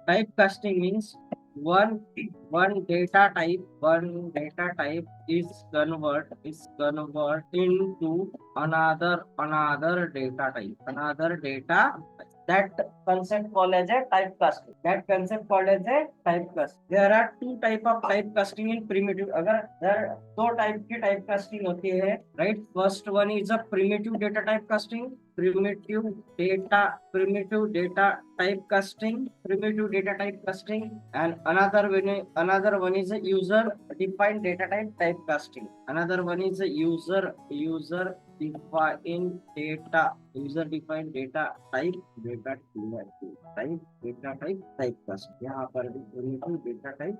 Typecasting means one one data type is convert into another data. That concept called as a typecasting. That concept called as a typecast. There are two type of typecasting in primitive. अगर there दो type की typecasting होती है, right? First one is a primitive data typecasting. Primitive data typecasting, and another one is a user defined data typecasting. Another one is a defined data user defined data type typecasting. यहाँ पर भी primitive data type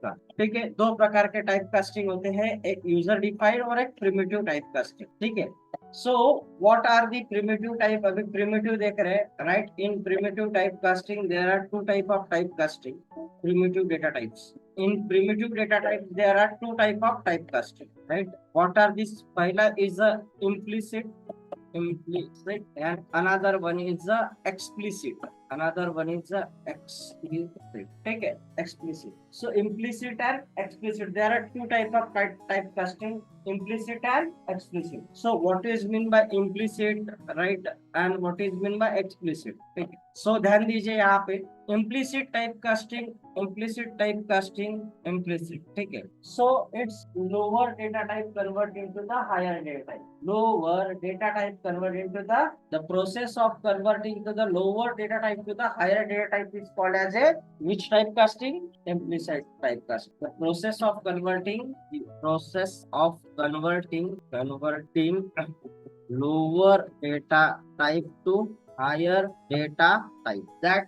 का, ठीक है। दो प्रकार के type casting होते हैं, एक यूजर डिफाइंड और एक प्रिमिटिव टाइप कास्टिंग, ठीक है। So what are the primitive type? अभी प्रिमिटिव देख रहे हैं, right? In primitive type casting there are two type of type casting, primitive data types. In primitive data types, there are two type of typecasting, right? What are these? Pahla is a implicit, and another one is a explicit. Another one is a explicit. Take it, explicit. So implicit and explicit. There are two type of typecasting: implicit and explicit. So what is mean by implicit, right? And what is mean by explicit? Okay. So ध्यान दीजिए यहाँ पे implicit typecasting, ठीक है। So it's lower data type convert into the higher data type. Lower data type convert into the process of converting to the lower data type to the higher data type is called as a which typecasting? Implicit typecasting. The process of converting lower data type to higher data type. That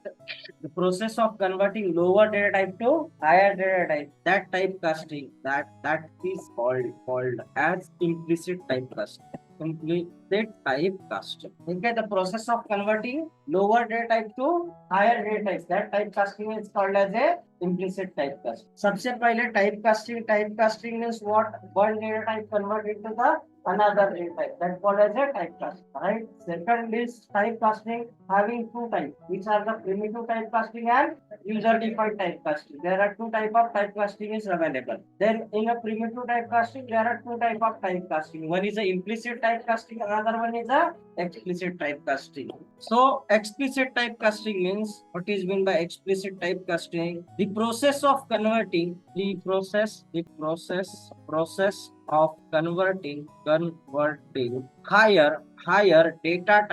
the process of converting lower data type to higher data type, that typecasting, that is called as implicit typecasting. Implicit typecasting. Okay, the process of converting lower data type to higher data type, that typecasting is called as a implicit typecasting. सबसे पहले typecasting means what? One data type convert into the another data type, that called as a typecasting, right? Second is typecasting having two types, which are the primitive typecasting and user defined typecasting. There are two type of typecasting is available. Then in a primitive typecasting, there are two type of typecasting. One is a implicit typecasting, another one is a explicit typecasting. So explicit typecasting means, what is meant by explicit typecasting? The process of converting of converting higher data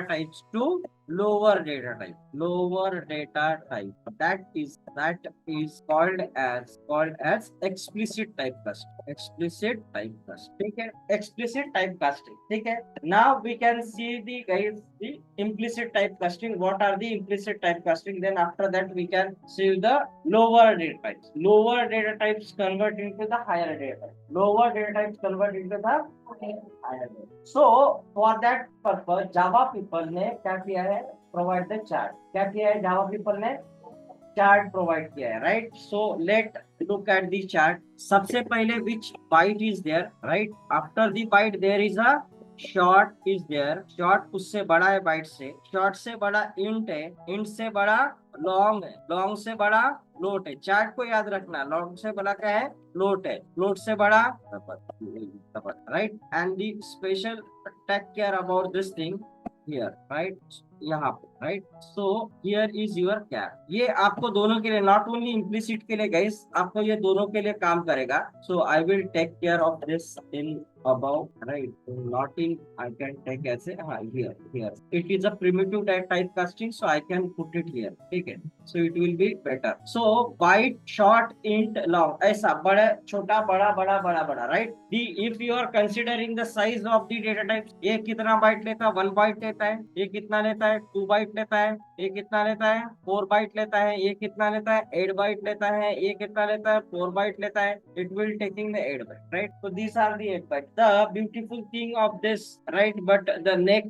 types to lower data type, that is called as explicit typecasting, ठीक है। explicit typecasting, ठीक है। Now we can see the implicit typecasting. What are the implicit typecasting? Then after that we can see the lower data types. Lower data types convert into the higher data type. Lower data types convert into the higher data. So for that purpose, Java people ने क्या किया है? Provide the chart. क्या किया है Java people ने? Chart provide किया है, right? So let look at the chart. सबसे पहले which byte is there, right? After the byte there is a short is there. Short उससे बड़ा है byte से. Short से बड़ा int है. Int से बड़ा long है. Long से बड़ा float है. चार्ट को याद रखना. long से बड़ा क्या है? Float है. Float से बड़ा right? And the special take care about this thing here, right? यहाँ पे, right? So here is your cap. ये आपको दोनों के लिए, नॉट ओनली इम्प्लिसिट के लिए गाइस, आपको ये दोनों के लिए काम करेगा. So I will take care of this in above, right? Not in, I can take as a here it is a primitive typecasting, so I can put it here, ठीक है? So it will be better. So byte, short, int, long, ऐसा बड़ा छोटा बड़ा बड़ा बड़ा बड़ा, right? The if you are considering the size of the data types, ये कितना बाइट लेता है? 1 बाइट लेता है. ये कितना लेता है? 2 बाइट लेता है. ये कितना लेता है? 4 बाइट लेता है. ये कितना लेता है? 8 बाइट लेता है. ये कितना लेता है? 4 बाइट लेता है. It will taking the 8 byte, right? So these are the 8 bytes. The beautiful thing of this, right? But the make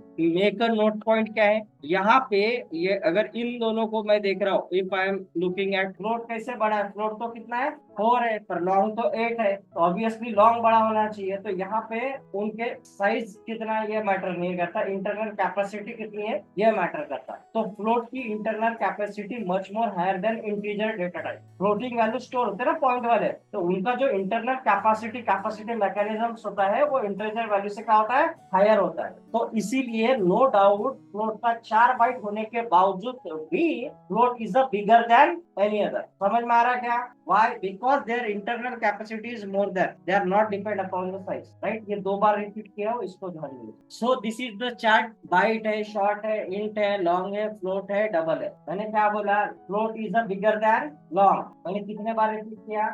a note point क्या है? यहाँ पे ये अगर इन दोनों को मैं देख रहा हूँ, if I am looking at float, कैसे बड़ा है फ्लोट, तो कितना है 4 है, पर लॉन्ग तो 8 है, तो ऑब्वियसली लॉन्ग बड़ा होना चाहिए। तो यहाँ पे उनके साइज कितना है ये मैटर नहीं करता, इंटरनल कैपेसिटी कितनी है ये मैटर करता है। तो फ्लोट की internal capacity much more higher than integer data type. Floating value store होते हैं ना पॉइंट वाले, तो उनका जो इंटरनल कैपेसिटी मैकेनिज्म होता है वो इंटीजर वैल्यू से क्या होता है, हायर होता है। तो इसीलिए नो डाउट फ्लोट का 4 बाइट होने के बावजूद भी float is a bigger then any other. समझ में आ रहा है क्या? Why? Because their internal capacity is more than. They are not depend upon the size. Right? ये 2 बार रिपीट किया हो, इसको ध्यान में। So this is the chart. Byte है, शॉर्ट है, इंट है, लॉन्ग है, फ्लोट है, डबल है। मैंने क्या बोला? Float is a bigger than long. मैंने कितने बार रिपीट किया?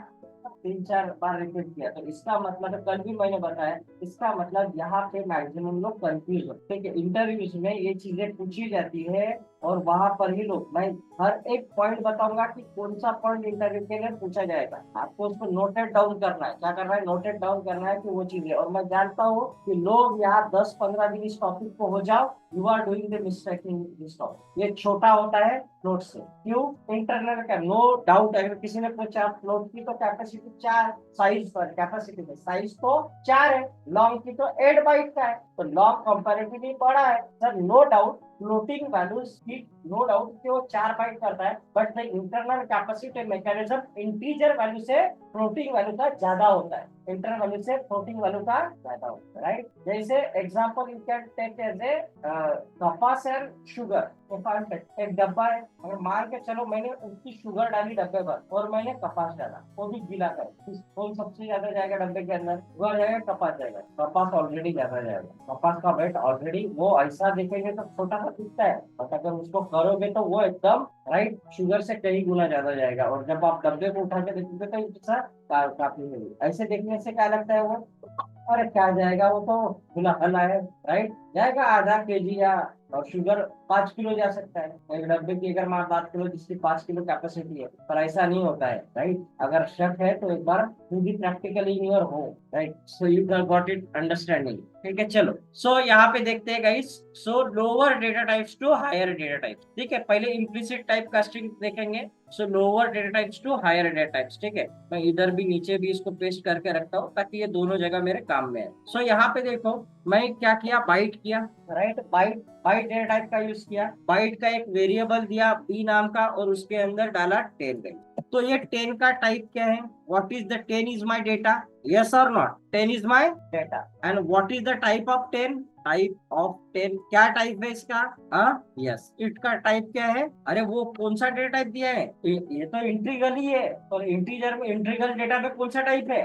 3-4 बार रिपीट किया। तो इसका मतलब कल भी मैंने बताया, इसका मतलब यहाँ पे मैक्सिमम लोग कंफ्यूज होते हैं कि इंटरव्यूज में ये चीजें पूछी जाती है और वहां पर ही लोग, मैं हर एक पॉइंट बताऊंगा कि कौन सा पॉइंट इंटरव्यू के लिए पूछा जाएगा, आपको उसको नोटेड डाउन करना है। क्या करना है? नोटेड डाउन करना है कि वो चीजें। और मैं जानता हूँ कि लोग यहाँ 10-15 दिन इस टॉपिक को हो जाओ, you are doing the mistake in this topic. ये छोटा होता है फ्लोट से। क्यों? इंटरनल का नो डाउट। अगर किसी ने पूछा फ्लोट की तो कैपेसिटी 4, साइज पर कैपेसिटी में साइज तो 4 है, लॉन्ग की तो 8 बाइट का है, तो लॉन्ग कंपैरेटिवली बड़ा है। Sir no doubt floating values की, नो डाउट कि वो 4 बाइट करता है, but the internal capacity mechanism integer value से फ्लोटिंग वैल्यू का ज्यादा होता है, इंटरनल वैल्यू से फ्लोटिंग वैल्यू का ज्यादा होता है। राइट? जैसे example you can take as a कपास एंड शुगर। एक डब्बा है, अगर मान के चलो मैंने उसकी शुगर डाली डब्बे पर और मैंने कपास डाला, वो भी गीला कर, कौन सबसे ज्यादा जाएगा डब्बे के अंदर? शुगर जाएगा, कपास जाएगा? कपास ऑलरेडी ज्यादा जाएगा। कपास का वेट ऑलरेडी, वो ऐसा देखेंगे तो छोटा सा दिखता है, बट अगर उसको करोगे तो वो एकदम राइट शुगर से कई गुना ज्यादा जाएगा। और जब आप डब्बे को उठा के देखोगे तो इसका काफी है। ऐसे देखने से क्या लगता है वो, अरे क्या जाएगा, वो तो गुलाला है। राइट? जाएगा आधा केजी या, और शुगर 5 किलो जा सकता है एक डब्बे की, अगर मैं बात करूं जिसकी 5 किलो कैपेसिटी है। पर ऐसा नहीं होता है। राइट? अगर शक है तो एक बार खुद ही प्रैक्टिकली इन योर हो। Right? So you got it understanding. ठीक है, चलो। सो यहाँ पे देखते हैं guys. So lower data types to higher data types. ठीक है, पहले इम्प्लिसिट टाइप कास्टिंग देखेंगे। So lower data types to higher data types. ठीक है, मैं इधर भी नीचे भी इसको पेस्ट करके रखता हूँ ताकि ये दोनों जगह मेरे काम में है। सो यहाँ पे देखो, मैं क्या किया, बाइट किया। Right? Byte, byte data type का यूज किया। बाइट का एक वेरिएबल दिया बी नाम का, और उसके अंदर डाला 10 गई। तो ये 10 का टाइप क्या है? What is the 10 is my data, yes और not? 10 is my data. And what is the type of 10? Type of 10 क्या टाइप है इसका? यस, इट का टाइप क्या है? अरे वो कौन सा डेटा टाइप दिया है? ये तो इंटीग्रल ही है, और इंटीजर में इंटीग्रल डेटा में कौन सा टाइप है?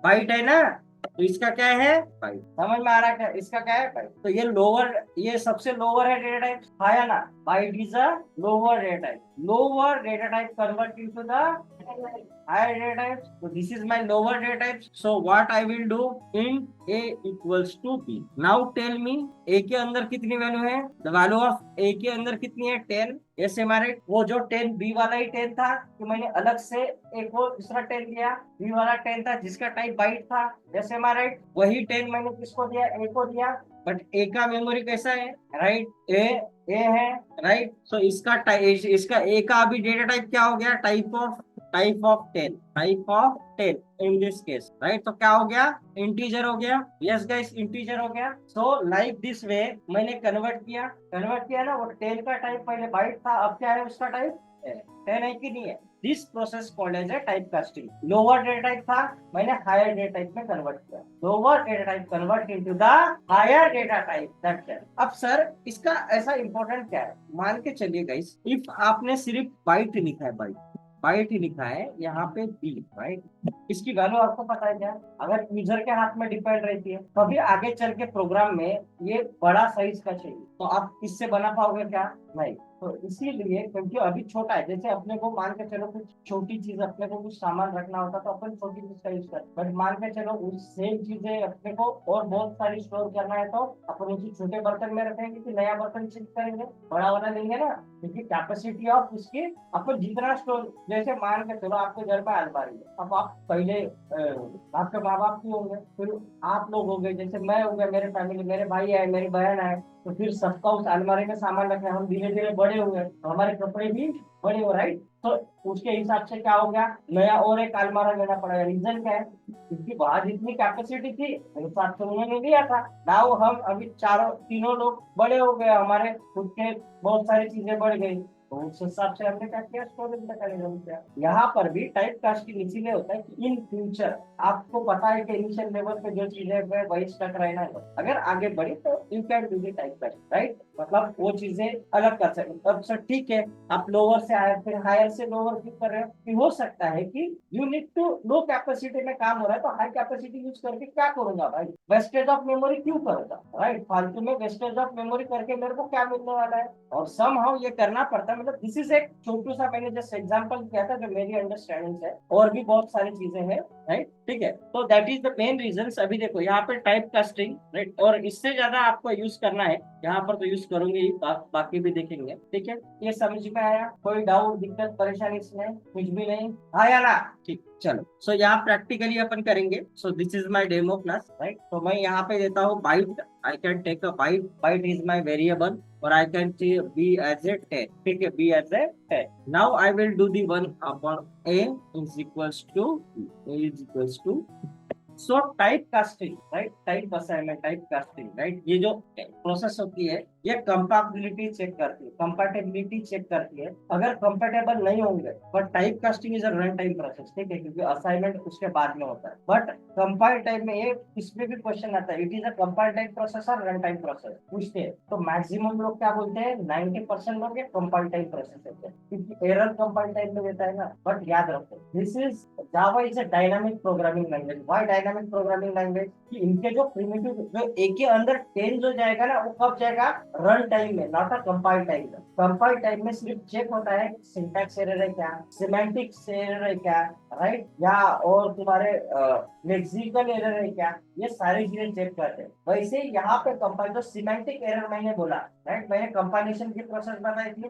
बाइट है ना, तो इसका क्या है? बाइट। समझ में आ रहा है क्या? इसका क्या है? बाइट। तो ये लोअर, ये सबसे लोअर है डेटा टाइप, आया ना? Byte is a lower data type. Lower data type convert into the higher data types. So this is my lower data types. So what I will do, in a equals to b. Now tell me, a के अंदर कितनी value है? The value of a के अंदर कितनी है? 10। yes am I right? वो जो 10 b वाला ही 10 था कि मैंने अलग से एक और दूसरा 10 दिया, b वाला 10 था जिसका टाइप बाइट था। yes am I right? वही 10 मैंने किसको दिया? a को दिया। बट ए का मेमोरी कैसा है? राइट? ए है। राइट? सो इसका ए का अभी डेटा टाइप क्या हो गया? Type of 10, type of 10 in this case. Right? तो क्या हो गया? इंटीजर हो गया। यस गाइस, इंटीजर हो गया। सो लाइक दिस वे मैंने कन्वर्ट किया ना। वो 10 का टाइप पहले बाइट था, अब क्या है उसका टाइप? 10 है कि नहीं है? This process called as a type casting. Lower data type था, मैंने हायर डेटा टाइप में कन्वर्ट किया। Lower data type convert into the higher data type. That's it. अब सर इसका ऐसा इंपॉर्टेंट क्या है? मान के चलिए गाइस, इफ आपने सिर्फ बाइट लिखा है, बाइट ही लिखा है यहाँ पे बी, राइट? इसकी वैल्यू आपको पता है क्या? अगर यूजर के हाथ में डिपेंड रहती है, कभी आगे चल के प्रोग्राम में ये बड़ा साइज का चाहिए तो आप इससे बना पाओगे क्या? नहीं। तो इसीलिए, क्योंकि अभी छोटा है, जैसे अपने को मान के चलो कुछ छोटी चीज, अपने को कुछ सामान रखना होता तो अपन छोटी चीज का यूज करते, बट मान के चलो उस सेम चीजें अपने को और बहुत सारी स्टोर करना है तो अपन उसी छोटे बर्तन में रखेंगे कि नया बर्तन शिफ्ट करेंगे, बड़ा वाला लेंगे ना। क्योंकि कैपेसिटी ऑफ उसकी, अपन जितना स्टोर, जैसे मान के चलो आपके घर में अलमारी है, अब आप पहले आपके माँ बाप की होंगे, फिर आप लोग हो गए, जैसे मैं हो गया, मेरे फैमिली, मेरे भाई है, मेरी बहन है, तो फिर सबका उस अलमारी में सामान रखना, हम धीरे धीरे बड़े हुए तो हमारे कपड़े भी बड़े हो, राइट। तो उसके हिसाब से क्या हो गया, नया और एक अलमारा लेना पड़ेगा। रीजन क्या है, क्योंकि वहां जितनी कैपेसिटी थी उस हिसाब से उन्होंने दिया था। नाउ हम अभी चारों तीनों लोग बड़े हो गए, हमारे खुद के बहुत सारी चीजें बढ़ गई, तो उस हिसाब से हमने क्या किया, स्टोरेज मैकेनिज्म किया। यहाँ पर भी टाइप कास्टिंग इसीलिए होता है कि इन फ्यूचर आपको पता है कि इनिशियल लेवल पे जो चीजें है वही स्टक रहना है, अगर आगे बढ़ी तो you can do the type casting, right. मतलब वो चीजें अलग कर सकते। अब सर ठीक है, आप लोअर से आए फिर हायर से लोअर क्यों कर रहे हो, कि हो सकता है कि you need to low capacity में काम हो रहा है, तो हाई कैपेसिटी यूज करके क्या करूंगा भाई, वेस्टेज ऑफ मेमोरी क्यों करूंगा, राइट। फालतू में वेस्टेज ऑफ मेमोरी करके मेरे को क्या मिलने वाला है, और सम हाउ ये करना पड़ता है। मतलब दिस इज एक छोटू सा मैंने जस्ट एग्जांपल किया था जो मेरी अंडरस्टैंडिंग है, और भी बहुत सारी चीजें हैं, राइट। ठीक है, तो that is the main reason. अभी देखो यहाँ पे टाइप कास्टिंग, राइट, और इससे ज्यादा आपको यूज करना है यहाँ पर तो यूज करूंगे ही, बाकी भी देखेंगे, ठीक है। ये समझ में आया, कोई डाउट दिक्कत परेशानी इसमें कुछ भी नहीं आया ना, ठीक। चलो, सो यहाँ प्रैक्टिकली अपन करेंगे। So this is my demo class, right. तो मैं यहाँ पे देता हूँ byte, I can take a byte, byte is my variable, और I can B as a 10, ठीक है, B as a 10। Now I will do the 1 upon a is equals to a is equals to, so type casting, right, type assignment, type casting, right. ये जो process होती है ये compatibility check करती है, compatibility check करती है। अगर कंपैटिबल नहीं होंगे, but type casting is a run time process, ठीक है, क्योंकि असाइनमेंट उसके बाद में होता है। बट कंपाइल टाइम में ये इसमें भी क्वेश्चन आता है, it is a compile time process और रन टाइम प्रोसेस पूछते हैं, तो मैक्सिमम लोग क्या बोलते हैं, 90% लोग ये कंपाइल टाइम प्रोसेस होते हैं, क्योंकि एरर कंपाइल टाइम में देता है ना। बट याद रखो, this is Java is a dynamic programming language. Why dynamic programming language, कि इनके जो प्रिमिटिव जो एक के अंदर चेंज हो जाएगा ना, वो कब जाएगा, रन टाइम में, नॉट अ कंपाइल टाइम में। कंपाइल टाइम में सिर्फ चेक होता है सिंटैक्स एरर है क्या, सिमेंटिक्स एरर है क्या, राइट, या और तुम्हारे लेक्सिकल एरर है क्या, ये सारी चीजें चेक करते हैं। वैसे यहाँ पे कंपाइल, जो सिमेंटिक एरर मैंने बोला, राइट, मैंने कंपाइलेशन की प्रोसेस बताई थी,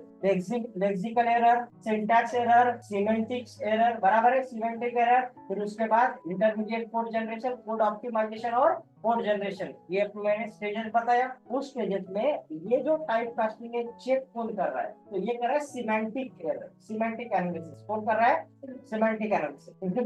lexical error, syntax error, semantics error, बराबर है, सिमेंटिक एरर, फिर उसके बाद intermediate code generation, code optimisation और कोड जनरेशन, ये मैंने स्टेजेस बताया। उस स्टेजेस में ये जो टाइप कास्टिंग है चेक कौन कर रहा है, तो ये कर रहा है सिमेंटिक एरर, सिमेंटिक एनालिसिस कौन कर रहा है, सिमेंटिक एनालिसिस। क्योंकि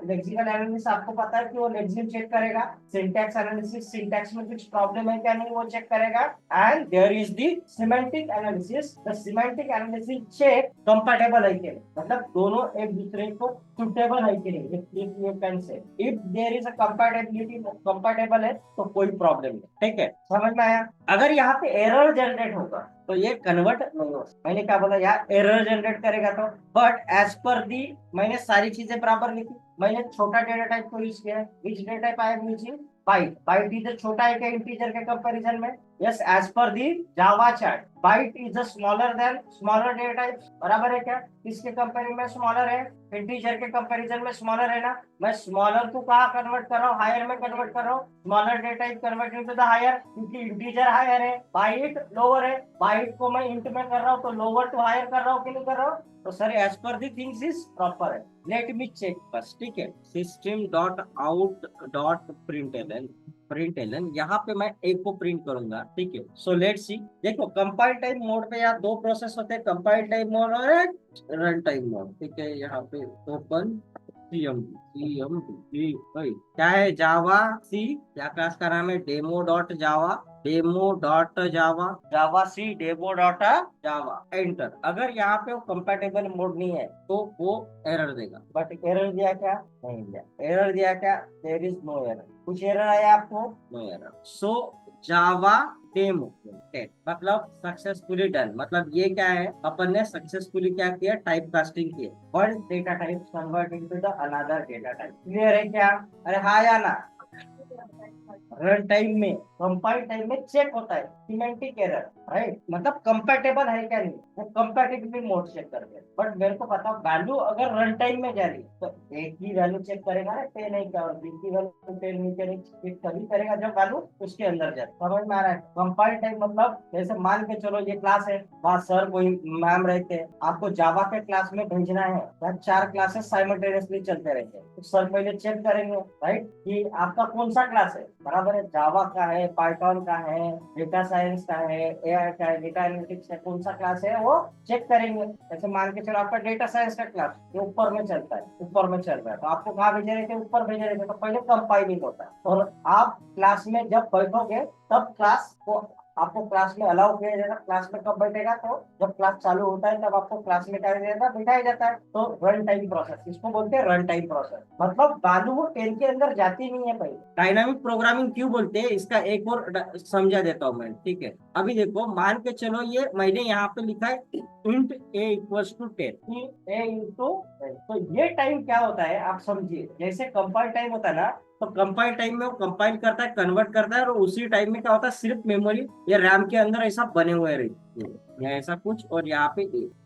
लेक्सिकल एनालिसिस आपको पता है कि वो लेक्सिकल चेक करेगा, सिंटैक्स एनालिसिस सिंटैक्स में कुछ प्रॉब्लम है क्या नहीं वो चेक करेगा, and there is the semantic analysis, the semantic analysis check compatible है कि मतलब दोनों एक दूसरे को सुटेबल है कि नहीं। If you can say if there is a compatibility, compatible है तो कोई प्रॉब्लम नहीं, ठीक है, समझ में आया। अगर यहाँ पे एरर जनरेट होगा तो ये कन्वर्ट नहीं हो, मैंने क्या बोला यार, एरर जनरेट करेगा तो, बट एज पर दी मैंने सारी चीजें बराबर लिखी। मैंने छोटा डेटा टाइप को यूज किया है, which data type I have used, byte. Byte is छोटा है क्या इंटीजर के कंपैरिजन में, yes, as per the Java chart byte is smaller than smaller data type, बराबर है क्या, इसके कंपेरिजन में स्मॉलर है, इंटीजर के कंपैरिजन में स्मॉलर है ना। मैं स्मॉलर को कहाँ कन्वर्ट कर रहा हूँ, हायर में कन्वर्ट कर रहा हूँ, smaller data type converting to the higher, क्योंकि इंटीजर हायर है, बाइट लोअर है, बाइट को मैं इंट में कर रहा हूँ तो लोअर टू हायर कर रहा हूँ कि नहीं कर रहा हूँ, तो sir as per the things is proper है। लेट मी चेक बस, ठीक है, system dot out dot println, यहाँ पे मैं एक को प्रिंट करूंगा, ठीक है। सो लेट सी, देखो कंपाइल टाइम मोड पे यहाँ दो प्रोसेस होते हैं, कंपाइल टाइम मोड और रन टाइम मोड, ठीक है। यहाँ पे ओपन सीएमडी क्या है, जावा सी, क्या क्लास का नाम है, demo dot Java, demo dot Java, Java C demo dot Java, enter. अगर यहाँ पे वो कंपैटिबल मोड नहीं है तो वो एरर देगा, बट एरर दिया क्या, नहीं दिया। एरर दिया क्या, देयर इज नो एरर। कुछ एरर आया आपको, नो एरर। सो जावा डेमो मतलब सक्सेसफुली डन, मतलब ये क्या है, अपन ने सक्सेसफुली क्या किया, टाइप कास्टिंग की, one data type convert into the another data type. Clear है क्या, अरे हाँ या ना। रन टाइम में, कंपाइल टाइम में चेक होता है सिमेंटिक एरर, राइट, मतलब कंपैटिबल है क्या नहीं, वो कंपैटिबिलिटी मोड चेक करते हैं। बट मेरे को पता वैल्यू अगर रन टाइम में जा रही तो एक ही वैल्यू चेक करेगा ना, 10 है क्या, और बी की वैल्यू 10 नहीं करेगी, तभी करेगा जब वैल्यू उसके अंदर जाए। समझ में आ रहा है, कंपाइल टाइम मतलब जैसे मान के चलो ये क्लास है, वहाँ सर कोई मैम रहते हैं, आपको जावा के क्लास में भेजना है, चार क्लासेस साइमल्टेनियसली चलते रहते हैं, तो सर पहले चेक करेंगे, राइट, कि आपका कौन सा सा क्लास है, बराबर है, जावा का है, पाइथन का है, डेटा साइंस का है, एआई का है, डेटा एनालिटिक्स है, कौन सा क्लास है वो चेक करेंगे। जैसे मान के चलो आपका डेटा साइंस का क्लास ये ऊपर में चलता है, ऊपर में चल रहा है, तो आपको कहाँ भेजे रहे थे, ऊपर भेजे रहे थे, तो पहले कंपाइलिंग होता है, और आप क्लास में जब बैठोगे तब क्लास को आपको क्लास में अलाउ किया जाएगा। क्लास में कब बैठेगा, तो जब क्लास चालू होता है तब आपको क्लास में क्या जाएगा, बिठाया जाता है। तो रन टाइम प्रोसेस, इसको बोलते हैं रन टाइम प्रोसेस। मतलब वैल्यू वो टेन के अंदर जाती नहीं है। पहले डायनामिक प्रोग्रामिंग क्यों बोलते हैं, इसका एक और समझा देता हूँ मैं, ठीक है। अभी देखो मान के चलो ये मैंने यहाँ पे लिखा है int a equals to 10, a into, तो ये टाइम क्या होता है आप समझिए। जैसे कंपाइल टाइम होता है ना, तो कंपाइल टाइम में वो कंपाइल करता है, कन्वर्ट करता है, और उसी टाइम में क्या होता है सिर्फ मेमोरी या रैम के अंदर ऐसा बने हुए रहते हैं या ऐसा कुछ, और यहाँ पे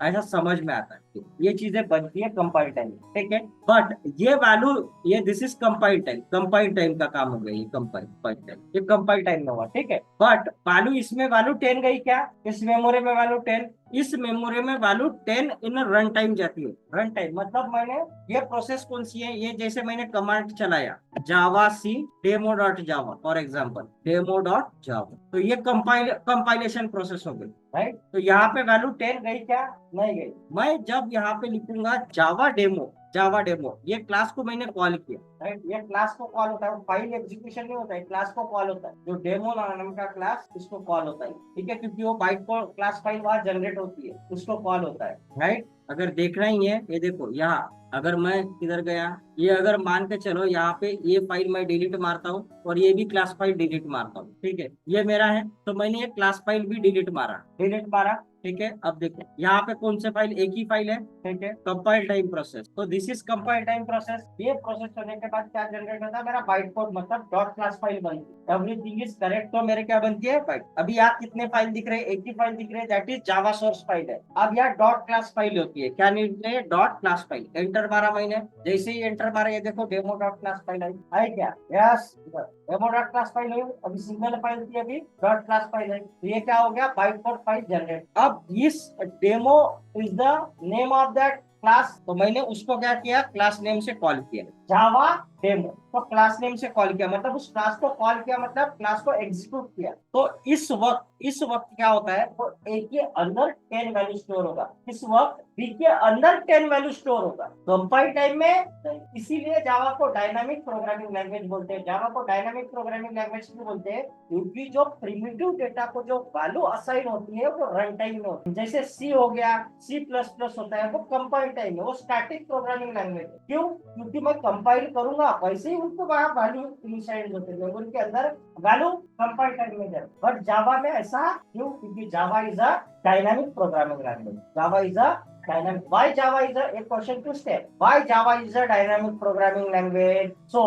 ऐसा समझ में आता है, ये चीजें बनती है कंपाइल टाइम, ठीक है। बट ये वैल्यू, ये this is compile time, compile time का काम हो गया, ये कंपाइल टाइम, ये कंपाइल टाइम में हुआ, ठीक है। बट वैल्यू इसमें वैल्यू 10 गई क्या, इस मेमोरी में वैल्यू 10, इस मेमोरी में वैल्यू 10 इन रन टाइम जाती है। रन टाइम मतलब मैंने ये प्रोसेस कौन सी है, ये जैसे मैंने कमांड चलाया Java C demo dot Java for example, demo dot Java, तो ये कंपाइलेशन प्रोसेस हो गई, राइट। तो यहाँ पे वैल्यू 10 गई क्या, नहीं गई। मैं जब यहाँ पे लिखूंगा जावा डेमो, जावा डेमो, ये क्लास को मैंने कॉल किया, राइट, ये क्लास को कॉल होता है, फाइल एग्जीक्यूशन नहीं होता है, क्लास को कॉल होता है, जो डेमो नाम का क्लास इसको कॉल होता है, ठीक है, क्योंकि वो बाइट को क्लास फाइल वहां जनरेट होती है, उसको कॉल होता है, राइट। अगर देखना ही है, ये देखो यहाँ अगर मैं किधर गया, ये अगर मान के चलो यहाँ पे ये फाइल मैं डिलीट मारता हूँ और ये भी क्लास फाइल डिलीट मारता हूँ, ठीक है, ये मेरा है, तो मैंने ये क्लास फाइल भी डिलीट मारा, ठीक है। अब देखो यहाँ पे कौन से फाइल, एक ही फाइल है, ठीक है, कंपाइल टाइम प्रोसेस, तो this is compile time process. ये प्रोसेस होने के बाद क्या जनरेट होता है, मेरा बाइट कोड मतलब डॉट क्लास फाइल बनती है, एवरीथिंग इज करेक्ट, तो मेरे क्या बनती है, बाइट। अभी यहाँ कितने फाइल दिख रहे हैं, एक ही फाइल दिख रहे हैं, that is Java source file है। अब यहाँ डॉट क्लास फाइल होती है, क्या निकले है, डॉट क्लास फाइल, एंटर मारा मैंने, जैसे ही एंटर मारा ये देखो डेमो डॉट क्लास फाइल आई क्या, yes, demo dot class file है, अभी सिंगल फाइल थी, अभी डॉट क्लास फाइल है, तो ये क्या हो गया, बाइट कोड फाइल जनरेट। अब इस demo is the name of that class, तो मैंने उसको क्या किया, क्लास नेम से कॉल किया, जावा डेमो, तो क्लास नेम से कॉल किया, मतलब उस क्लास को कॉल किया, मतलब क्लास को एग्जीक्यूट किया। तो इस वक्त क्या होता है, तो ए के अंदर 10 वैल्यू स्टोर होगा, इस वक्त बी के अंदर 10 वैल्यू स्टोर होगा कंपाइल टाइम में। इसीलिए जावा को डायनामिक प्रोग्रामिंग लैंग्वेज बोलते हैं। जावा को डायनामिक प्रोग्रामिंग लैंग्वेज क्यों बोलते हैं, क्योंकि जो प्रिमिटिव डेटा को जो वैल्यू असाइन होती है वो रन टाइम में होती है। जैसे सी हो गया, सी प्लस प्लस होता है, वो कंपाइल टाइम में, वो स्टैटिक प्रोग्रामिंग लैंग्वेज है। क्यों, क्योंकि मैं कंपाइल करूंगा वैसे ही उनको वहां वैल्यू इनिशियलाइज होते हैं, उनके अंदर वैल्यू कंपाइल टाइम में जाए। बट जावा में ऐसा क्यों, क्योंकि Java is a dynamic programming language. Java is a dynamic. Why Java is a question to step? Why Java is a dynamic programming language? So,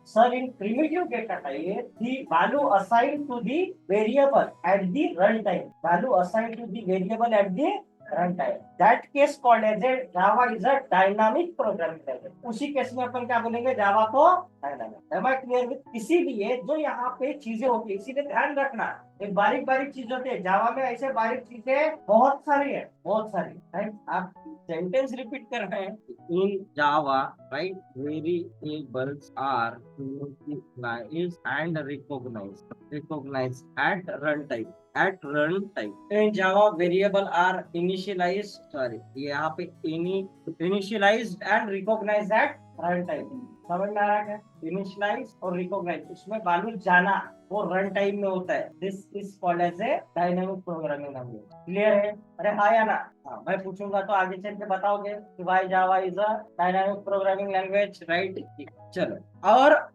sir, in primitive data type, the value assigned to the variable at the runtime. Value assigned to the variable at the runtime. That case called as a Java is a dynamic programming language. उसी case में अपन क्या बोलेंगे, जावा को dynamic. Am I clear with? इसीलिए जो यहाँ पे चीजें होती है, इसीलिए ध्यान रखना, एक बारीक बारीक चीज होती है जावा में, ऐसे बारीक चीजें बहुत सारी है, बहुत सारी, राइट। आप सेंटेंस रिपीट कर रहे हैं, in Java, right, variables are initialised and recognise at run time, at runtime. In Java, variable are initialized. Sorry, यहाँ पे initialized and recognized at runtime. समझ में आ रहा है, इनिशियलाइज और रिकॉग्नाइज, उसमें वैल्यू जाना वो रन टाइम में होता है। This is called as a dynamic programming language. Clear है? अरे हाँ या ना? हाँ, मैं पूछूंगा तो आगे चल के बताओगे कि why Java is a dynamic programming language, right. चलो,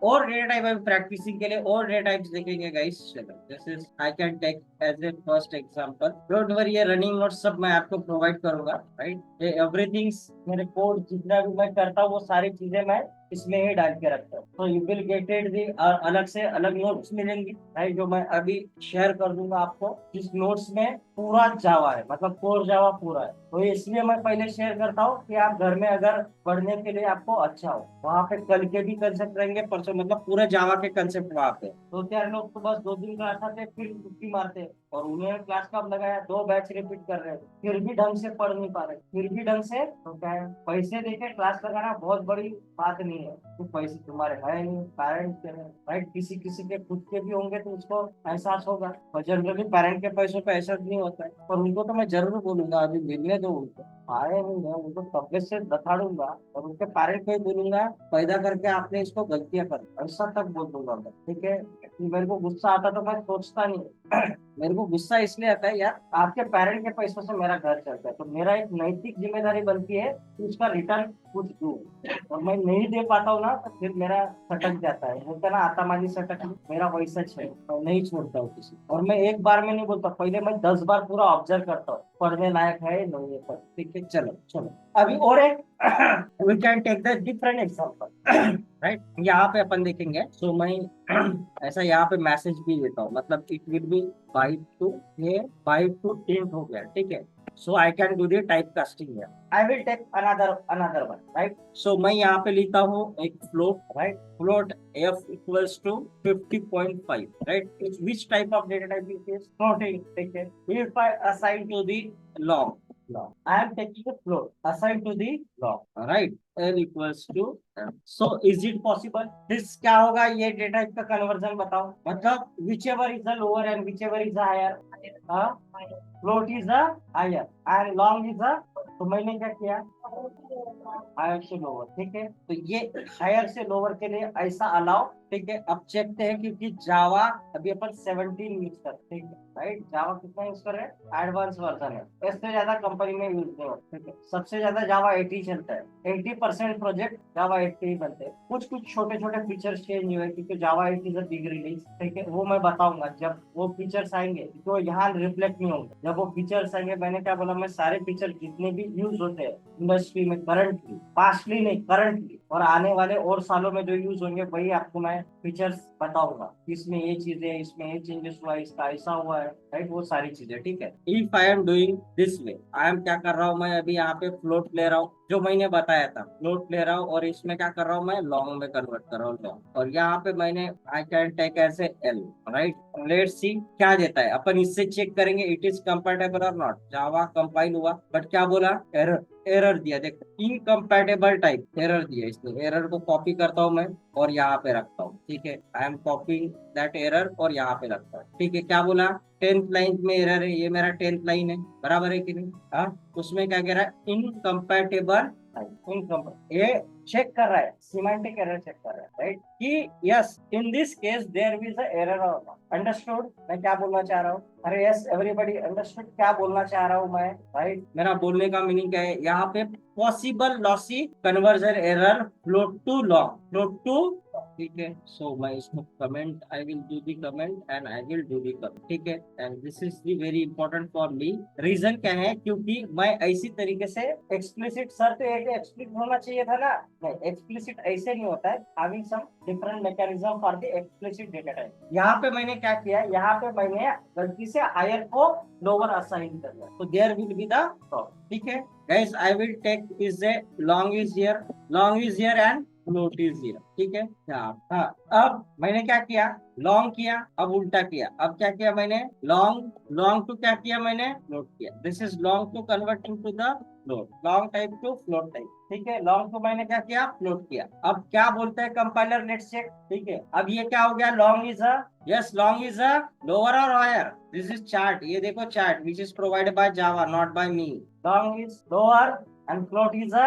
और डेटा टाइप अभी प्रैक्टिसिंग के लिए और डेटा टाइप्स देखेंगे गाइस। चलो, जैसे I can take as a first example, don't worry, ये रनिंग नोट्स सब मैं आपको प्रोवाइड करूंगा, राइट। ये एवरीथिंग, मेरे कोड जितना भी मैं करता हूँ वो सारी चीजें मैं इसमें ही डाल के रखता हूँ। तो you will get it the, अलग से अलग नोट्स मिलेंगी, राइट, जो मैं अभी शेयर कर दूंगा आपको। जिस नोट्स में पूरा जावा है, मतलब कोर जावा पूरा है, तो इसलिए मैं पहले शेयर करता हूँ कि आप घर में अगर पढ़ने के लिए आपको अच्छा हो। वहाँ पे कल के भी कंसेप्ट रहेंगे, परसों, मतलब पूरे जावा के कंसेप्ट वहाँ पे। तो यार लोग तो बस 2 दिन क्लास आते फिर छुट्टी मारते, और उन्होंने क्लास कब लगाया, 2 बैच रिपीट कर रहे थे, फिर भी ढंग से पढ़ नहीं पा रहे, फिर भी ढंग से, तो क्या है, पैसे देके क्लास लगाना बहुत बड़ी बात नहीं है। तो पैसे तुम्हारे है नहीं, पेरेंट्स के हैं, राइट, किसी किसी के खुद के भी होंगे तो उसको एहसास होगा, और जनरली पेरेंट के पैसों पे ऐसा नहीं होता है। पर उनको तो मैं जरूर बोलूंगा, अभी मिलने दो उनको, आए नहीं है उनको तबियत से बता और उनके पेरेंट को ही बोलूंगा, पैदा करके आपने इसको गलतियां कर, ऐसा तक बोल दूंगा मैं, ठीक है। कि मेरे को गुस्सा आता तो मैं सोचता नहीं मेरे को गुस्सा इसलिए आता है यार, आपके पेरेंट के पैसों से मेरा घर चलता है, तो मेरा एक नैतिक जिम्मेदारी बनती है कि उसका रिटर्न कुछ दूं, और मैं नहीं दे पाता हूँ ना, तो फिर मेरा सटक जाता है, बोलता ना आता माजी सटक, मेरा वैसा है, मैं नहीं छोड़ता हूँ किसी, और मैं एक बार में नहीं बोलता, पहले मैं 10 बार पूरा ऑब्जर्व करता हूँ, पढ़ने लायक है नहीं है, पर ठीक है, चलो चलो। अभी और एक we can take the different example, right. यहाँ पे अपन देखेंगे, सो मैं ऐसा यहाँ पे मैसेज भी देता हूँ, मतलब इट विल बी 5 to ये 5 to 10 हो गया, ठीक है। So I can do the typecasting here. I will take another one, right? So मैं यहाँ पे लिखता हूँ एक float, right? Float f equals to 50.5, right? Which type of data type it is? Floating, ठीक है। If I assign to the long, I am taking a float assigned to the long, right? L equals to M. So is it possible? This क्या होगा, ये data type का conversion बताओ, मतलब whichever is the lower and whichever is the higher, float is the higher and long is the, तो मैंने क्या किया, हायर से लोअर, ठीक है। तो ये हायर से लोअर के लिए ऐसा अलाउ, ठीक है। अब चेकते हैं, क्योंकि जावा अभी अपन 17 यूज करते हैं, राइट। जावा कितना यूज कर रहे हैं, एडवांस वर्जन है, इससे ज्यादा कंपनी में यूज नहीं होता, ठीक है। सबसे ज्यादा जावा 80 चलता है, 80% प्रोजेक्ट जावा 80 ही बनते हैं। कुछ कुछ छोटे छोटे फीचर्स चेंज हुए, क्योंकि जावा 8 इज अ बिग रिलीज, ठीक है। वो मैं बताऊंगा जब वो फीचर्स आएंगे, तो यहाँ रिफ्लेक्ट नहीं होंगे जब वो फीचर्स आएंगे। मैंने क्या बोला, मैं सारे फीचर जितने भी यूज होते हैं इंडस्ट्री में करंटली, पास्टली नहीं करंटली, और आने वाले और सालों में जो यूज होंगे, वही आपको मैं फीचर्स बताऊंगा, इसमें ये चीजें, इसमें ये चेंजेस हुआ, इसका ऐसा हुआ है, राइट, वो सारी चीजें, ठीक है। If I am doing this way, I am क्या कर रहा हूँ, मैं अभी यहाँ पे फ्लोट ले रहा हूँ, जो मैंने बताया था, फ्लोट ले रहा हूँ, और इसमें क्या कर रहा हूँ, मैं लॉन्ग में कन्वर्ट कर रहा हूँ लॉन्ग, और यहाँ पे मैंने I can take as a L, right. Let's see क्या देता है, अपन इससे चेक करेंगे इट इज कंपेटेबल और नॉट। जावा कंपाइल हुआ, बट क्या बोला, एरर, एरर दिया, देखो इनकम्पैटिबल टाइप एरर दिया। इसलिए एरर को कॉपी करता हूँ मैं और यहाँ पे रखता हूँ, ठीक है। आई एम कॉपिंग दैट एरर और यहाँ पे रखता हूँ, ठीक है। क्या बोला, 10th लाइन में एरर है, ये मेरा 10th लाइन है, बराबर है कि नहीं, हाँ। उसमें क्या कह रहा है, इनकम्पैटिबल, ये चेक कर रहा है, सिमेंटिक एरर चेक कर रहा है, राइट, कि yes in this case there is a error और नॉट। अंडरस्टूड मैं क्या बोलना चाह रहा हूँ, अरे यस एवरीबॉडी अंडरस्टूड क्या बोलना चाह रहा हूँ मैं, राइट। मेरा बोलने का मीनिंग क्या है, यहाँ पे possible lossy conversion error float to long, float to, ठीक है। सो मैं इसको comment, I will do the comment and I will do the comment, ठीक है। And this is the very important for me. Reason क्या है, क्योंकि मैं ऐसी तरीके से एक्सप्लिसिट, सर तो एक एक्सप्लिसिट होना चाहिए था ना, नहीं एक्सप्लिसिट ऐसे नहीं होता है, having some different mechanism for the explicit data type. यहाँ पे मैंने क्या किया, यहाँ पे मैंने गलती से हायर को लोअर असाइन कर दिया, तो there will be the problem, ठीक है। Guys I will take is a long is here, long is here and float is here, ठीक है। हाँ, अब मैंने क्या किया, लॉन्ग किया, अब उल्टा किया, अब क्या किया मैंने, लॉन्ग, लॉन्ग टू क्या किया मैंने, फ्लोट किया। This is long to convert into the float, long type to float type, ठीक है। लॉन्ग को मैंने क्या किया, फ्लोट किया। अब क्या बोलता है कंपाइलर, लेट्स चेक, ठीक है। अब ये क्या हो गया, long is a, yes long is a lower और हायर, दिस इज चार्ट, ये देखो chart which is provided by Java not by me. Long is lower and float is a,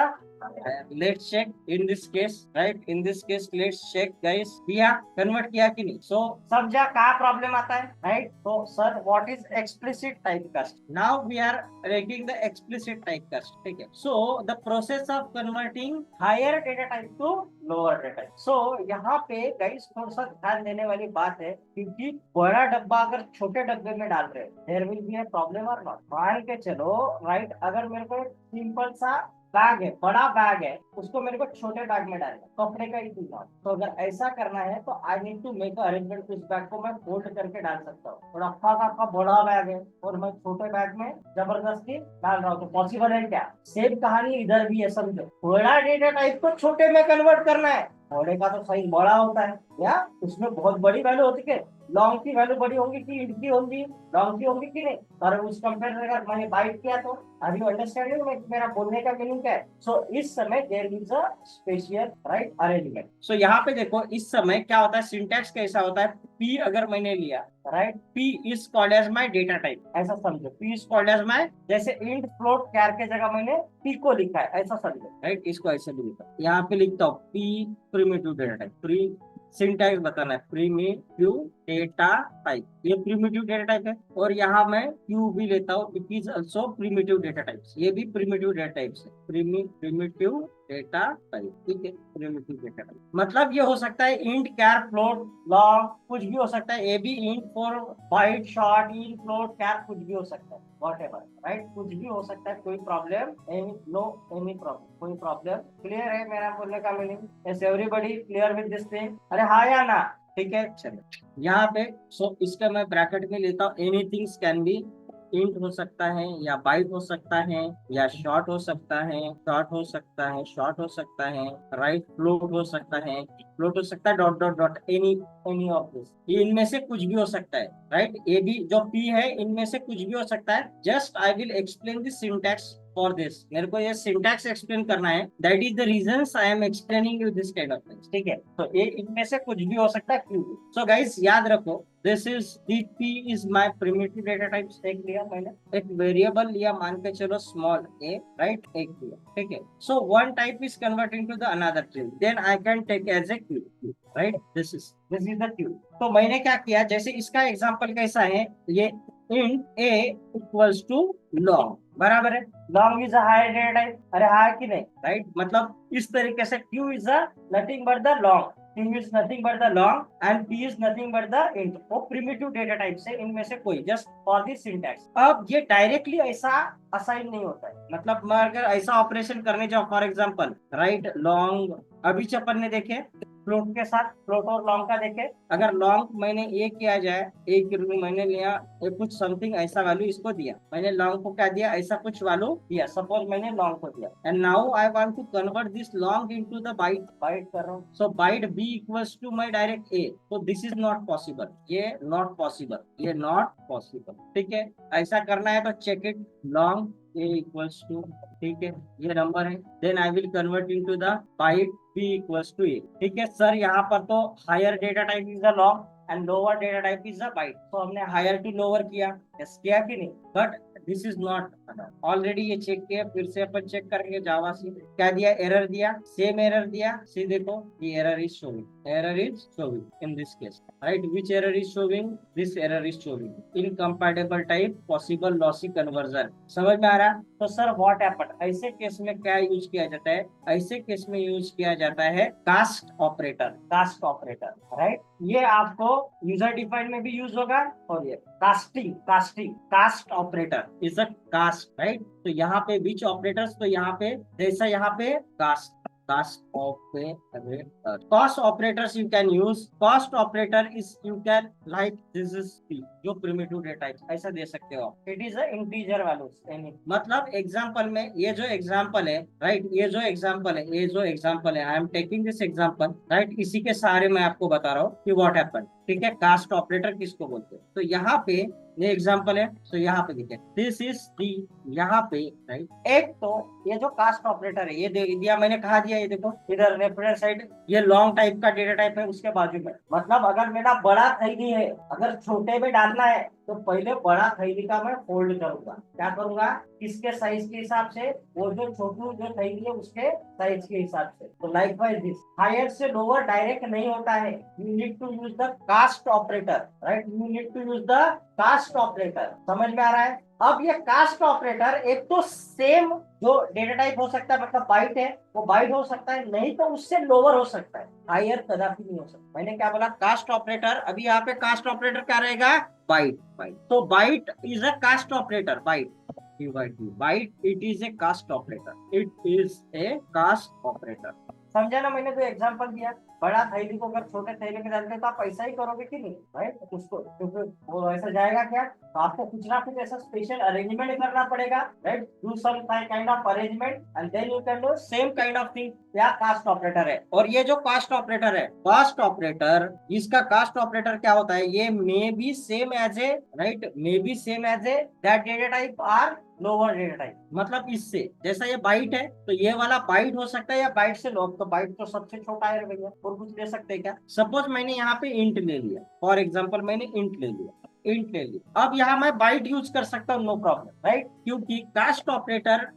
let's check in this case, right, in this case let's check guys, किया, convert किया कि नहीं। सो समझा क्या problem आता है, राइट। तो sir what is explicit typecast, now we are rating the explicit typecast, ठीक है। So the process of converting higher data type to lower data type. So यहाँ पे गाइस थोड़ा सा ध्यान देने वाली बात है, क्योंकि बड़ा डब्बा अगर छोटे डब्बे में डाल रहे हैं, there will be a problem और नॉट। मान के चलो, राइट, अगर मेरे को सिंपल सा बैग है, बड़ा बैग है, उसको मेरे को छोटे बैग में डालना, कपड़े का ही दूंगा। तो अगर ऐसा करना है तो I need to make arrangement, उस बैग को मैं फोल्ड करके डाल सकता हूँ। और आपका बड़ा बैग है और मैं छोटे बैग में जबरदस्ती डाल रहा हूँ, तो पॉसिबल है क्या। सेम कहानी इधर भी है, समझो। बड़ा डेटा टाइप को छोटे में कन्वर्ट करना है, बड़े का तो साइज बड़ा होता है, या उसमें बहुत बड़ी वैल्यू होती है, लॉन्ग की वैल्यू बड़ी होगी कि इंट की होगी, लॉन्ग की होगी कि नहीं। और उस कंपेयर अगर मैंने बाइट किया तो आर यू अंडरस्टैंडिंग मेरा बोलने का मीनिंग क्या है। सो इस समय there is a special right arrangement. So यहाँ पे देखो इस समय क्या होता है, सिंटैक्स कैसा होता है, पी अगर मैंने लिया right, P is called as my data type, ऐसा समझो, P is called as my, जैसे इंट फ्लोट कैर के जगह मैंने पी को लिखा है ऐसा समझो राइट, इसको ऐसे भी लिखा, यहाँ पे लिखता हूँ P primitive data type, pre syntax बताना है प्रिमिटिव डेटा टाइप, ये प्रिमिटिव डेटा टाइप है। और यहाँ मैं क्यू भी लेता हूँ, it is also primitive data types, ये भी प्रिमिटिव डेटा टाइप्स है, प्रिमिटिव डेटा टाइप, ठीक है, प्रिमिटिव डेटा टाइप मतलब ये हो सकता है इंट कैर फ्लोट लॉन्ग कुछ भी हो सकता है, A B int for byte short int float char कुछ भी हो सकता है, whatever राइट, कुछ भी हो सकता है, कोई problem any no any problem, कोई प्रॉब्लम। क्लियर है मेरा बोलने का meaning, is everybody clear with this thing, अरे हाँ या ना, ठीक है चलो यहाँ पे। सो इसका मैं ब्रैकेट में लेता हूँ, एनीथिंग कैन बी, इंट हो सकता है या बाइट हो सकता है या शॉर्ट हो सकता है, शॉर्ट हो सकता है, शॉर्ट हो सकता है, राइट फ्लोट हो सकता है, फ्लोट हो सकता है, dot dot dot any of this, इनमें से कुछ भी हो सकता है राइट। ए बी जो पी है इनमें से कुछ भी हो सकता है, just I will explain this syntax for this, मेरे को ये सिंटैक्स एक्सप्लेन करना है, that is the reasons I am explaining you this kind of things, ठीक है। तो ये इनमें से कुछ भी हो सकता है, क्यों। सो गाइस याद रखो, this is the P is my primitive data type, एक लिया मैंने, एक वेरिएबल लिया मान के चलो स्मॉल ए राइट, एक लिया, ठीक है। So one type is converting to the another tree, then I can take as a Q, right, this is the Q. तो मैंने क्या किया, जैसे इसका एग्जांपल कैसा है, ये int a equals to long, बराबर है, long is a higher data type, अरे हाँ कि नहीं राइट, मतलब इस तरीके से Q is a nothing but the long, Q is nothing but the long and P is nothing but the int, वो प्रिमिटिव डेटा टाइप से इनमें से कोई, जस्ट फॉर दी सिंटैक्स। अब ये डायरेक्टली ऐसा असाइन नहीं होता है, मतलब मैं अगर ऐसा ऑपरेशन करने जाऊं, फॉर एग्जांपल राइट लॉन्ग, अभी चपन ने देखे फ्लोट के साथ, फ्लोट और लॉन्ग का देखे, अगर लॉन्ग मैंने ए किया जाए, एक मैंने लिया कुछ समथिंग ऐसा वैल्यू इसको दिया, मैंने लॉन्ग को क्या दिया, ऐसा कुछ वैल्यू दिया, सपोज मैंने लॉन्ग को दिया, and now I want to convert this long into the byte, byte कर रहा हूँ, so byte B equals to my direct A, तो दिस इज नॉट पॉसिबल, ये नॉट पॉसिबल, ये नॉट पॉसिबल, ठीक है। ऐसा करना है तो check it, long A equals to, ठीक है, ये नंबर है, then I will convert into the byte B equals to A, ठीक है। सर यहाँ पर तो higher data type is the long and lower data type is the byte, तो हमने हायर टू लोअर किया, यस किया कि नहीं, but this is not already ये चेक किया, फिर से अपन चेक करेंगे जावा से, क्या दिया, एरर दिया, सेम एरर दिया, सी देखो ये error is showing, error is showing in this case right, which error is showing, this error is showing incompatible type possible lossy conversion, समझ में आ रहा। तो सर व्हाट हैपेंड, ऐसे केस में क्या यूज किया जाता है, ऐसे केस में यूज किया जाता है cast operator, cast operator right, ये आपको यूजर डिफाइन में भी यूज होगा, और ये casting cast operator is a cast right, तो यहाँ पे विच ऑपरेटर्स, तो यहाँ पे जैसा यहाँ पे cast, cost operator, cost operators you can use, cost operator is you can like this is p, जो primitive data type ऐसा दे सकते हो, it is a integer values any, मतलब एग्जांपल में ये जो एग्जांपल है राइट, ये जो एग्जांपल है, ये जो एग्जांपल है, I am taking this example right, इसी के सहारे मैं आपको बता रहा हूँ कि व्हाट हैपन, ठीक है, कास्ट ऑपरेटर किसको बोलते हैं। तो यहाँ पे ये एग्जांपल है, तो यहाँ पे देखिए दिस इज दी, यहाँ पे राइट, एक तो ये जो कास्ट ऑपरेटर है ये दे दिया मैंने, कहा दिया, ये देखो इधर रेफरेंस साइड, ये लॉन्ग टाइप का डेटा टाइप है उसके बाजू में, मतलब अगर मेरा बड़ा थैली है, अगर छोटे में डालना है तो पहले बड़ा थैली का मैं फोल्ड करूंगा, क्या करूंगा, किसके साइज के हिसाब से, वो जो छोटू जो थैली है उसके साइज के हिसाब से, तो लाइकवाइज दिस, हायर से लोअर डायरेक्ट नहीं होता है, you need to use the cast operator right, you need to use the cast operator, समझ में आ रहा है। अब ये कास्ट ऑपरेटर एक तो सेम जो डेटा टाइप हो सकता है, मतलब बाइट है वो बाइट हो सकता है, नहीं तो उससे लोअर हो सकता है, हायर कदापि नहीं हो सकता। मैंने क्या बोला, कास्ट ऑपरेटर, अभी यहाँ पे कास्ट ऑपरेटर क्या रहेगा, बाइट, बाइट, तो byte is a cast operator, byte byte, it is a cast operator, it is a cast operator, समझा ना, मैंने जो एग्जांपल दिया, बड़ा थैली को अगर छोटे थैले में डालते तो आप ऐसा ही करोगे कि नहीं, राइट? उसको क्योंकि वो ऐसा जाएगा क्या, तो आपको कुछ ना कुछ ऐसा स्पेशल अरेंजमेंट करना पड़ेगा, right? Do some kind of arrangement and then you can do same kind of thing. क्या कास्ट ऑपरेटर है, और ये जो कास्ट ऑपरेटर है, कास्ट ऑपरेटर, इसका कास्ट ऑपरेटर क्या होता है, ये may be same as a, right, may be same as a that data type are lower data type. मतलब इससे जैसा ये बाइट है तो ये वाला बाइट हो सकता है या बाइट से लो, तो बाइट तो सबसे छोटा है भैया, और कुछ ले सकते हैं क्या? सपोज मैंने यहाँ पे इंट ले लिया, फॉर एग्जाम्पल मैंने इंट ले लिया, इंट ले लिया, अब यहाँ मैं बाइट यूज कर सकता हूँ, नो प्रॉब्लम, राइट? क्योंकि cast operator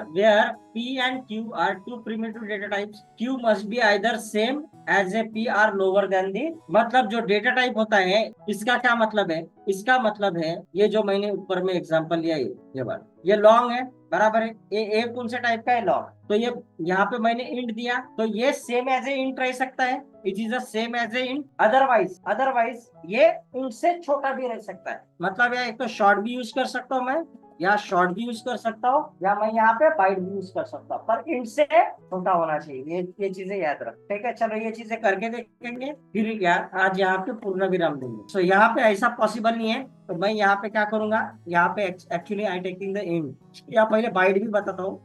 where p and q are two primitive data types, q must be either same as a p or lower than the, मतलब जो डेटा टाइप होता है, इसका क्या मतलब है, इसका मतलब है ये जो मैंने ऊपर में एग्जांपल लिया, ये बात, ये लॉन्ग है, बराबर है, ये कौन से टाइप का है, लॉन्ग, तो ये यहाँ पे मैंने इंट दिया, तो ये सेम एज ए इंट रह सकता है, it is the same as a int, otherwise ये इंट से छोटा भी रह सकता है। मतलब या एक तो शॉर्ट भी यूज कर सकता हूँ मैं, या शॉर्ट भी यूज कर सकता हूँ, या मैं यहाँ पे बाइट भी यूज कर सकता हूँ, पर इनसे छोटा होना चाहिए, ये चीजें याद रख, ठीक है? चलो ये चीजें करके देखेंगे, फिर यार आज यहाँ पे पूर्ण विराम देंगे। सो यहाँ पे ऐसा पॉसिबल नहीं है, तो मैं यहाँ पे क्या करूंगा, यहाँ पे actually I taking the end, या पहले बाइट भी बताता हूँ,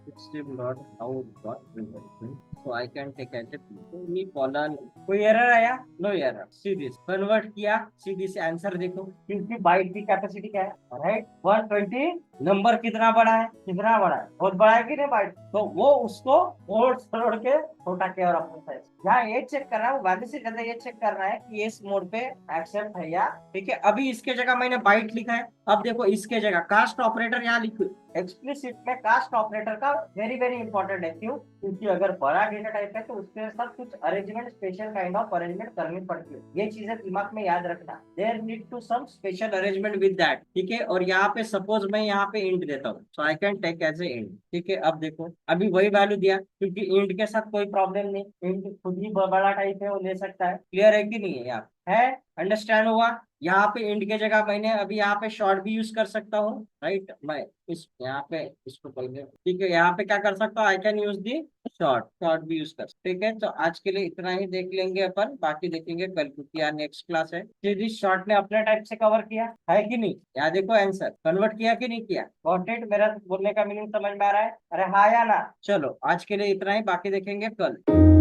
so I can take as a semicolon। कोई एरर आया? No error. See this, convert किया, सी दिस आंसर देखो, क्योंकि बाइट की कैपेसिटी क्या है, राइट? 120। नंबर कितना बड़ा है, कितना बड़ा है, बहुत बड़ा है कि नहीं बाइट, तो वो उसको छोड़ के छोटा किया और अपने साइज, यहाँ ये चेक करना है, वो वैल्यू से ज्यादा ये चेक करना है कि इस मोड पे एक्सेप्ट है या, ठीक है? अभी इसके जगह मैंने बाइट लिखा है, अब देखो इसके जगह कास्ट ऑपरेटर यहाँ लिखो, एक्सप्लिसिट में कास्ट ऑपरेटर का वेरी वेरी इंपॉर्टेंट है, क्यों? क्योंकि अगर बड़ा डेटा टाइप है तो उसके साथ कुछ arrangement, special kind of arrangement करनी पड़ती है, ये चीजें दिमाग में याद रखना, there need to some special arrangement with that, ठीक है? और यहाँ पे सपोज मैं यहाँ पे इंट देता हूँ, so I can take as a int, ठीक है? अब देखो अभी वही वैल्यू दिया, क्योंकि इंट के साथ कोई प्रॉब्लम नहीं, इंट खुद ही बड़ा टाइप है, वो ले सकता है, क्लियर है कि नहीं है यहाँ है? अंडरस्टैंड हुआ? यहाँ पे इंट के जगह मैंने अभी यहाँ पे शॉर्ट भी यूज कर सकता हूँ, राइट? मैं इस यहाँ पे इसको पहले, ठीक है, यहाँ पे क्या कर सकता हूँ, I can use the short भी यूज कर, ठीक है? तो आज के लिए इतना ही देख लेंगे अपन, बाकी देखेंगे कल, क्योंकि यार नेक्स्ट क्लास है। जिस शॉर्ट ने अपने टाइप से कवर किया है कि नहीं, यहाँ देखो आंसर कन्वर्ट किया कि नहीं किया, गॉट इट? मेरा बोलने का मीनिंग समझ में आ रहा है? अरे हाँ या ना? चलो आज के लिए इतना ही, बाकी देखेंगे कल।